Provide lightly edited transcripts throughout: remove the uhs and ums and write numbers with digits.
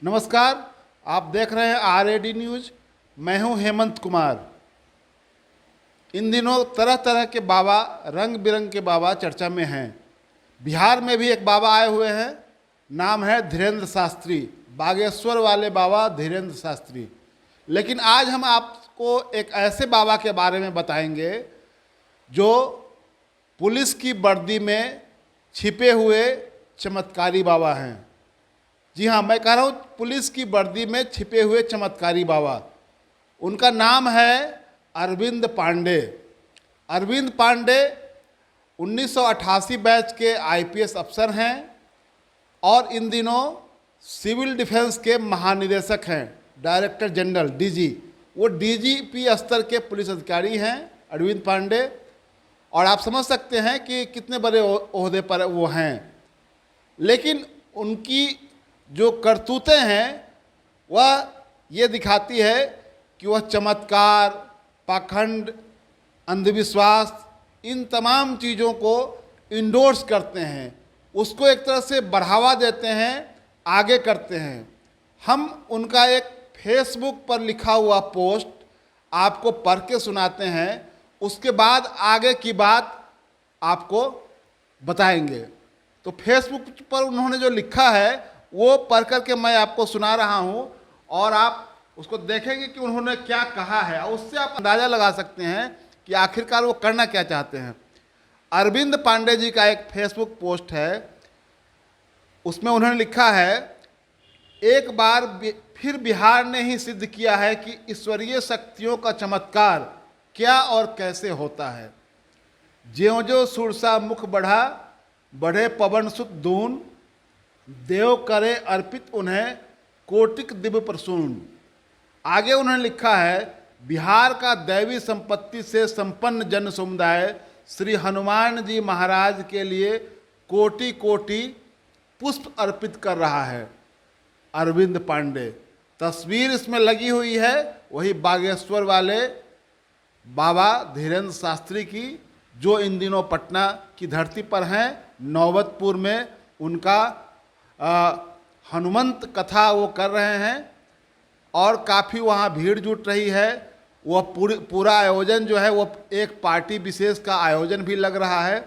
नमस्कार, आप देख रहे हैं RAD न्यूज। मैं हूं हेमंत कुमार। इन दिनों तरह तरह के बाबा, रंग बिरंग के बाबा चर्चा में हैं। बिहार में भी एक बाबा आए हुए हैं, नाम है धीरेन्द्र शास्त्री, बागेश्वर वाले बाबा धीरेन्द्र शास्त्री। लेकिन आज हम आपको एक ऐसे बाबा के बारे में बताएंगे जो पुलिस की वर्दी में छिपे हुए चमत्कारी बाबा हैं। जी हाँ, मैं कह रहा हूँ पुलिस की वर्दी में छिपे हुए चमत्कारी बाबा। उनका नाम है अरविंद पांडे। अरविंद पांडे 1988 बैच के IPS अफसर हैं और इन दिनों सिविल डिफेंस के महानिदेशक हैं, डायरेक्टर जनरल DG। वो DGP स्तर के पुलिस अधिकारी हैं अरविंद पांडे, और आप समझ सकते हैं कि कितने बड़े ओहदे पर वो हैं। लेकिन उनकी जो करतूतें हैं वह ये दिखाती है कि वह चमत्कार, पाखंड, अंधविश्वास, इन तमाम चीज़ों को इंडोर्स करते हैं, उसको एक तरह से बढ़ावा देते हैं, आगे करते हैं। हम उनका एक फेसबुक पर लिखा हुआ पोस्ट आपको पढ़ के सुनाते हैं, उसके बाद आगे की बात आपको बताएंगे। तो फेसबुक पर उन्होंने जो लिखा है वो पढ़ कर के मैं आपको सुना रहा हूँ, और आप उसको देखेंगे कि उन्होंने क्या कहा है, और उससे आप अंदाज़ा लगा सकते हैं कि आखिरकार वो करना क्या चाहते हैं। अरविंद पांडे जी का एक फेसबुक पोस्ट है, उसमें उन्होंने लिखा है, एक बार फिर बिहार ने ही सिद्ध किया है कि ईश्वरीय शक्तियों का चमत्कार क्या और कैसे होता है। ज्यों ज्यों सुरसा मुख बढ़ा, बढ़े पवन सुत दून, देव करे अर्पित उन्हें कोटिक दिव्य प्रसून। आगे उन्होंने लिखा है, बिहार का दैवी संपत्ति से संपन्न जन समुदाय श्री हनुमान जी महाराज के लिए कोटि कोटि पुष्प अर्पित कर रहा है। अरविंद पांडे, तस्वीर इसमें लगी हुई है वही बागेश्वर वाले बाबा धीरेन्द्र शास्त्री की, जो इन दिनों पटना की धरती पर हैं। नौबतपुर में उनका हनुमंत कथा वो कर रहे हैं और काफ़ी वहाँ भीड़ जुट रही है। वह पूरा आयोजन जो है वो एक पार्टी विशेष का आयोजन भी लग रहा है।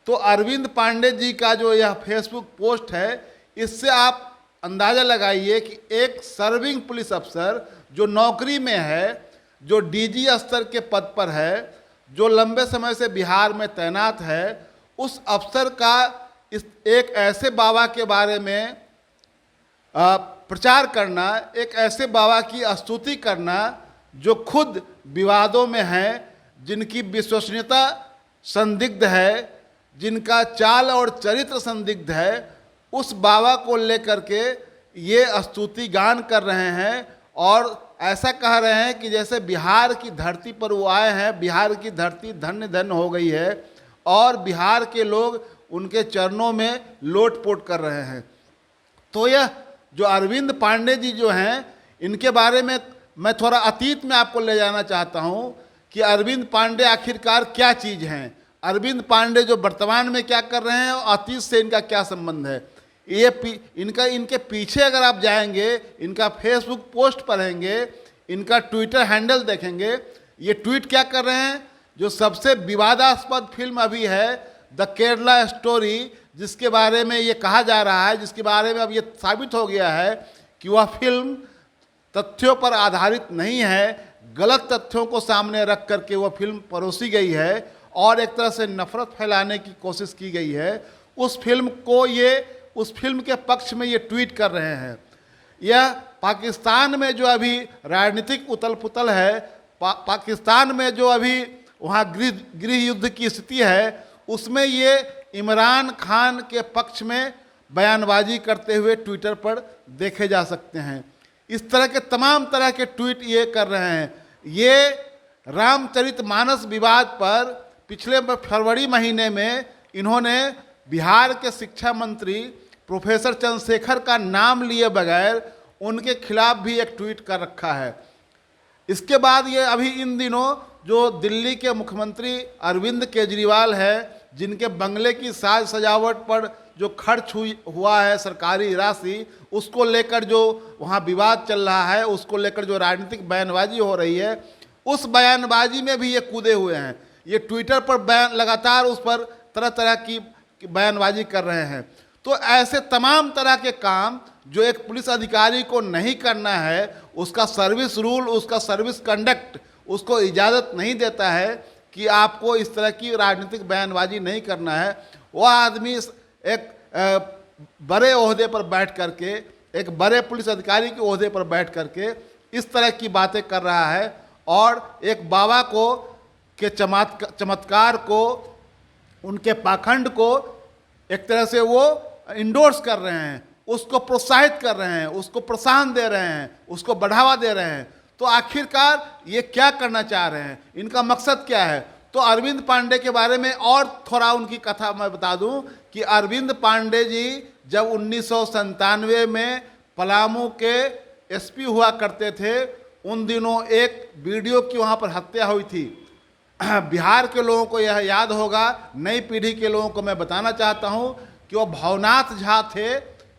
तो अरविंद पांडे जी का जो यह फेसबुक पोस्ट है, इससे आप अंदाज़ा लगाइए कि एक सर्विंग पुलिस अफसर जो नौकरी में है, जो DG स्तर के पद पर है, जो लंबे समय से बिहार में तैनात है, उस अफसर का इस एक ऐसे बाबा के बारे में प्रचार करना, एक ऐसे बाबा की स्तुति करना जो खुद विवादों में हैं, जिनकी विश्वसनीयता संदिग्ध है, जिनका चाल और चरित्र संदिग्ध है, उस बाबा को लेकर के ये स्तुति गान कर रहे हैं और ऐसा कह रहे हैं कि जैसे बिहार की धरती पर वो आए हैं, बिहार की धरती धन्य धन्य हो गई है और बिहार के लोग उनके चरणों में लोट-पोट कर रहे हैं। तो यह जो अरविंद पांडे जी जो हैं, इनके बारे में मैं थोड़ा अतीत में आपको ले जाना चाहता हूं कि अरविंद पांडे आखिरकार क्या चीज़ हैं। अरविंद पांडे जो वर्तमान में क्या कर रहे हैं और अतीत से इनका क्या संबंध है, ये इनके पीछे अगर आप जाएंगे, इनका फेसबुक पोस्ट पढ़ेंगे, इनका ट्विटर हैंडल देखेंगे, ये ट्वीट क्या कर रहे हैं। जो सबसे विवादास्पद फिल्म अभी है द केरला स्टोरी, जिसके बारे में ये कहा जा रहा है, जिसके बारे में अब ये साबित हो गया है कि वह फिल्म तथ्यों पर आधारित नहीं है, गलत तथ्यों को सामने रख करके वह फिल्म परोसी गई है और एक तरह से नफरत फैलाने की कोशिश की गई है। उस फिल्म के पक्ष में ये ट्वीट कर रहे हैं। यह पाकिस्तान में जो अभी राजनीतिक उथल पुथल है, पाकिस्तान में जो अभी वहाँ गृह युद्ध की स्थिति है, उसमें ये इमरान खान के पक्ष में बयानबाजी करते हुए ट्विटर पर देखे जा सकते हैं। इस तरह के तमाम तरह के ट्वीट ये कर रहे हैं। ये रामचरितमानस विवाद पर पिछले फरवरी महीने में इन्होंने बिहार के शिक्षा मंत्री प्रोफेसर चंद्रशेखर का नाम लिए बगैर उनके खिलाफ भी एक ट्वीट कर रखा है। इसके बाद ये अभी इन दिनों जो दिल्ली के मुख्यमंत्री अरविंद केजरीवाल है, जिनके बंगले की साज सजावट पर जो खर्च हुआ है सरकारी राशि, उसको लेकर जो वहाँ विवाद चल रहा है, उसको लेकर जो राजनीतिक बयानबाजी हो रही है, उस बयानबाजी में भी ये कूदे हुए हैं। ये ट्विटर पर बयान लगातार उस पर तरह तरह की बयानबाजी कर रहे हैं। तो ऐसे तमाम तरह के काम जो एक पुलिस अधिकारी को नहीं करना है, उसका सर्विस रूल, उसका सर्विस कंडक्ट उसको इजाज़त नहीं देता है कि आपको इस तरह की राजनीतिक बयानबाजी नहीं करना है। वह आदमी एक बड़े ओहदे पर बैठ करके, एक बड़े पुलिस अधिकारी के ओहदे पर बैठ करके इस तरह की बातें कर रहा है और एक बाबा को के चमत्कार को, उनके पाखंड को एक तरह से वो इंडोर्स कर रहे हैं, उसको प्रोत्साहित कर रहे हैं, उसको प्रोत्साहन दे रहे हैं, उसको बढ़ावा दे रहे हैं। तो आखिरकार ये क्या करना चाह रहे हैं, इनका मकसद क्या है? तो अरविंद पांडे के बारे में और थोड़ा उनकी कथा मैं बता दूं कि अरविंद पांडे जी जब 1997 में पलामू के एसपी हुआ करते थे, उन दिनों एक वीडियो की वहाँ पर हत्या हुई थी। बिहार के लोगों को यह याद होगा, नई पीढ़ी के लोगों को मैं बताना चाहता हूँ कि वो भवनाथ झा थे,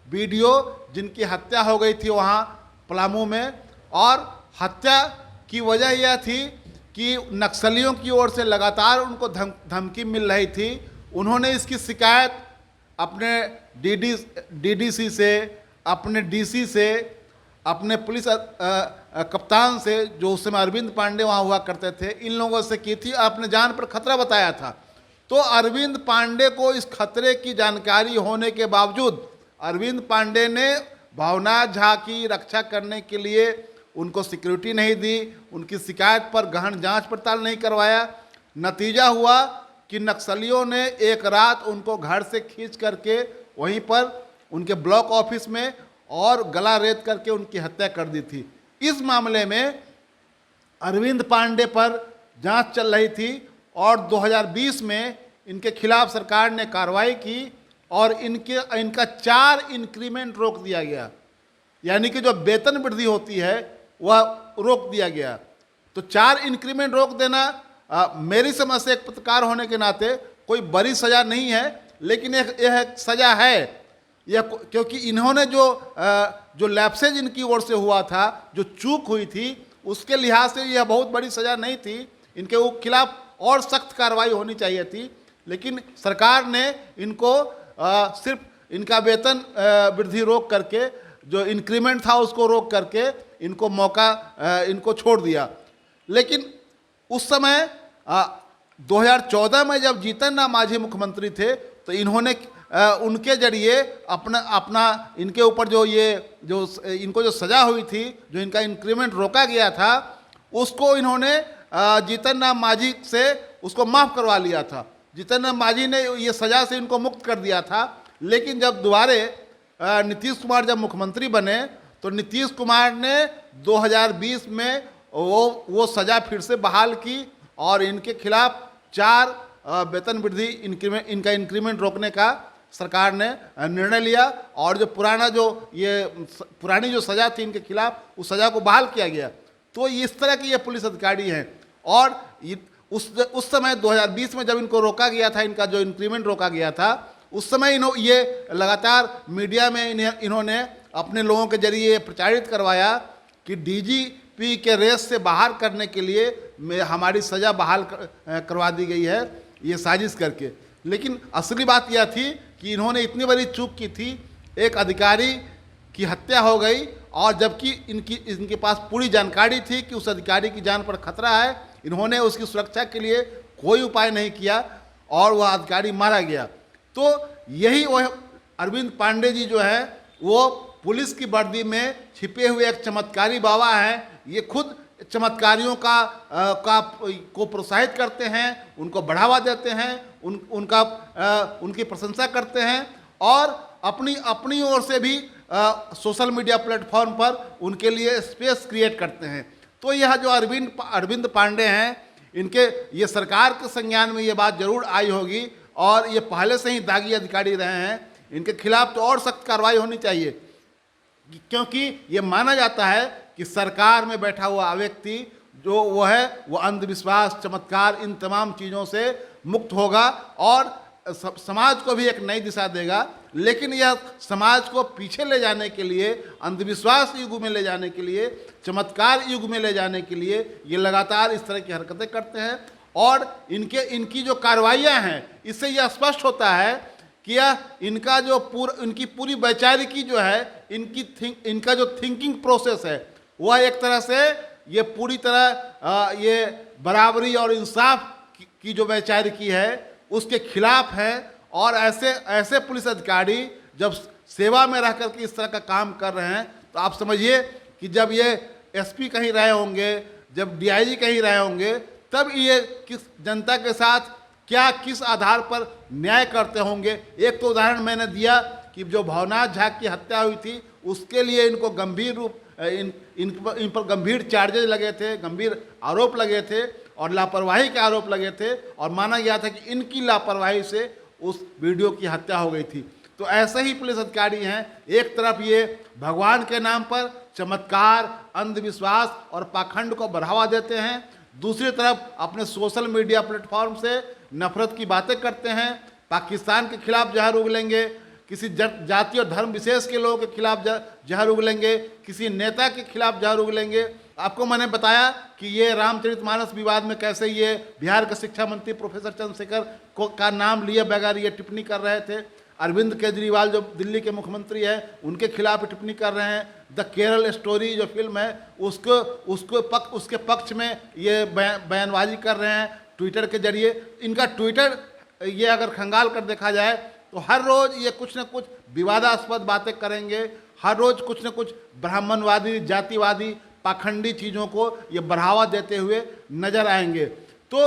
वीडियो जिनकी हत्या हो गई थी वहाँ पलामू में। और हत्या की वजह यह थी कि नक्सलियों की ओर से लगातार उनको धमकी मिल रही थी। उन्होंने इसकी शिकायत अपने डीडीसी से, अपने डीसी से, अपने पुलिस कप्तान से, जो उस समय अरविंद पांडे वहाँ हुआ करते थे, इन लोगों से की थी। अपने जान पर खतरा बताया था। तो अरविंद पांडे को इस खतरे की जानकारी होने के बावजूद अरविंद पांडे ने भावनाथ झा की रक्षा करने के लिए उनको सिक्योरिटी नहीं दी, उनकी शिकायत पर गहन जांच पड़ताल नहीं करवाया। नतीजा हुआ कि नक्सलियों ने एक रात उनको घर से खींच करके वहीं पर उनके ब्लॉक ऑफिस में और गला रेत करके उनकी हत्या कर दी थी। इस मामले में अरविंद पांडे पर जांच चल रही थी और 2020 में इनके खिलाफ सरकार ने कार्रवाई की और इनका 4 इंक्रीमेंट रोक दिया गया, यानी कि जो वेतन वृद्धि होती है वह रोक दिया गया। तो 4 इंक्रीमेंट रोक देना मेरी समझ से एक पत्रकार होने के नाते कोई बड़ी सज़ा नहीं है, लेकिन यह सज़ा है यह, क्योंकि इन्होंने जो लैप्सेज इनकी ओर से हुआ था, जो चूक हुई थी, उसके लिहाज से यह बहुत बड़ी सज़ा नहीं थी। इनके खिलाफ और सख्त कार्रवाई होनी चाहिए थी, लेकिन सरकार ने इनको सिर्फ इनका वेतन वृद्धि रोक करके, जो इंक्रीमेंट था उसको रोक करके इनको इनको छोड़ दिया। लेकिन उस समय 2014 में जब जीतन राम मांझी मुख्यमंत्री थे, तो इन्होंने उनके जरिए अपना इनके ऊपर जो इनको जो सज़ा हुई थी, जो इनका इंक्रीमेंट रोका गया था, उसको इन्होंने जीतन राम मांझी से उसको माफ़ करवा लिया था। जीतन राम मांझी ने ये सज़ा से इनको मुक्त कर दिया था। लेकिन जब दोबारे नीतीश कुमार जब मुख्यमंत्री बने, तो नीतीश कुमार ने 2020 में वो सज़ा फिर से बहाल की और इनके खिलाफ 4 वेतन वृद्धि इनका इंक्रीमेंट रोकने का सरकार ने निर्णय लिया और जो पुरानी जो सज़ा थी इनके खिलाफ, उस सज़ा को बहाल किया गया। तो इस तरह के ये पुलिस अधिकारी हैं। और उस समय 2020 में जब इनको रोका गया था, इनका जो इंक्रीमेंट रोका गया था, उस समय ये लगातार मीडिया में इन्होंने अपने लोगों के जरिए प्रचारित करवाया कि डीजीपी के रेस से बाहर करने के लिए हमारी सज़ा बहाल करवा दी गई है, ये साजिश करके। लेकिन असली बात यह थी कि इन्होंने इतनी बड़ी चूक की थी, एक अधिकारी की हत्या हो गई और जबकि इनके पास पूरी जानकारी थी कि उस अधिकारी की जान पर खतरा है, इन्होंने उसकी सुरक्षा के लिए कोई उपाय नहीं किया और वह अधिकारी मारा गया। तो यही वह अरविंद पांडे जी जो है, वो पुलिस की वर्दी में छिपे हुए एक चमत्कारी बाबा हैं। ये खुद चमत्कारियों को प्रोत्साहित करते हैं, उनको बढ़ावा देते हैं, उनकी प्रशंसा करते हैं और अपनी ओर से भी सोशल मीडिया प्लेटफॉर्म पर उनके लिए स्पेस क्रिएट करते हैं। तो यह जो अरविंद पांडे हैं, इनके ये सरकार के संज्ञान में ये बात जरूर आई होगी और ये पहले से ही दागी अधिकारी रहे हैं। इनके खिलाफ तो और सख्त कार्रवाई होनी चाहिए, क्योंकि ये माना जाता है कि सरकार में बैठा हुआ व्यक्ति जो वो अंधविश्वास, चमत्कार, इन तमाम चीज़ों से मुक्त होगा और समाज को भी एक नई दिशा देगा। लेकिन यह समाज को पीछे ले जाने के लिए, अंधविश्वास युग में ले जाने के लिए, चमत्कार युग में ले जाने के लिए ये लगातार इस तरह की हरकतें करते हैं। और इनकी जो कार्रवाइयाँ हैं, इससे यह स्पष्ट होता है कि यह इनकी पूरी वैचारिकी जो है, इनका जो थिंकिंग प्रोसेस है, वह एक तरह से ये पूरी तरह ये बराबरी और इंसाफ की जो वैचारिकी है उसके खिलाफ है। और ऐसे पुलिस अधिकारी जब सेवा में रह करके इस तरह का काम कर रहे हैं, तो आप समझिए कि जब ये एसपी कहीं रहे होंगे, जब डीआईजी कहीं रहे होंगे, तब ये किस जनता के साथ किस आधार पर न्याय करते होंगे। एक तो उदाहरण मैंने दिया कि जो भवनाथ झा की हत्या हुई थी, उसके लिए इनको इन पर गंभीर चार्जेज लगे थे, गंभीर आरोप लगे थे और लापरवाही के आरोप लगे थे, और माना गया था कि इनकी लापरवाही से उस वीडियो की हत्या हो गई थी। तो ऐसे ही पुलिस अधिकारी हैं, एक तरफ ये भगवान के नाम पर चमत्कार, अंधविश्वास और पाखंड को बढ़ावा देते हैं, दूसरी तरफ अपने सोशल मीडिया प्लेटफॉर्म से नफरत की बातें करते हैं, पाकिस्तान के खिलाफ जहर उगलेंगे, किसी जाति और धर्म विशेष के लोगों के खिलाफ जहर उगलेंगे, किसी नेता के खिलाफ जहर उगलेंगे। आपको मैंने बताया कि ये रामचरितमानस विवाद में कैसे ये बिहार के शिक्षा मंत्री प्रोफेसर चंद्रशेखर का नाम लिए बगैर ये टिप्पणी कर रहे थे। अरविंद केजरीवाल जो दिल्ली के मुख्यमंत्री हैं, उनके खिलाफ टिप्पणी कर रहे हैं। द केरल स्टोरी जो फिल्म है उसके पक्ष में ये बयानबाजी कर रहे हैं ट्विटर के जरिए। इनका ट्विटर ये अगर खंगाल कर देखा जाए तो हर रोज़ ये कुछ न कुछ विवादास्पद बातें करेंगे, हर रोज़ कुछ न कुछ ब्राह्मणवादी, जातिवादी, पाखंडी चीज़ों को ये बढ़ावा देते हुए नजर आएंगे। तो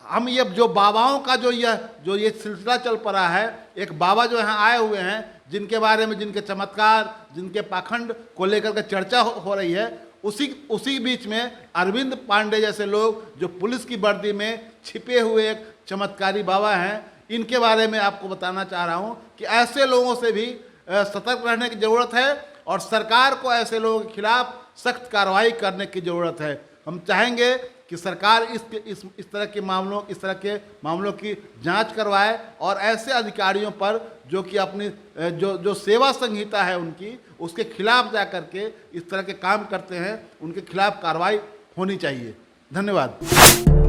हम ये जो बाबाओं का जो ये सिलसिला चल पड़ा है, एक बाबा जो यहाँ आए हुए हैं, जिनके बारे में, जिनके चमत्कार, जिनके पाखंड को लेकर के चर्चा हो रही है, उसी बीच में अरविंद पांडे जैसे लोग जो पुलिस की वर्दी में छिपे हुए एक चमत्कारी बाबा हैं, इनके बारे में आपको बताना चाह रहा हूँ कि ऐसे लोगों से भी सतर्क रहने की ज़रूरत है और सरकार को ऐसे लोगों के खिलाफ सख्त कार्रवाई करने की ज़रूरत है। हम चाहेंगे कि सरकार इस तरह के मामलों की जांच करवाए और ऐसे अधिकारियों पर जो कि अपनी जो सेवा संहिता है उनकी, उसके खिलाफ जा करके इस तरह के काम करते हैं, उनके खिलाफ कार्रवाई होनी चाहिए। धन्यवाद।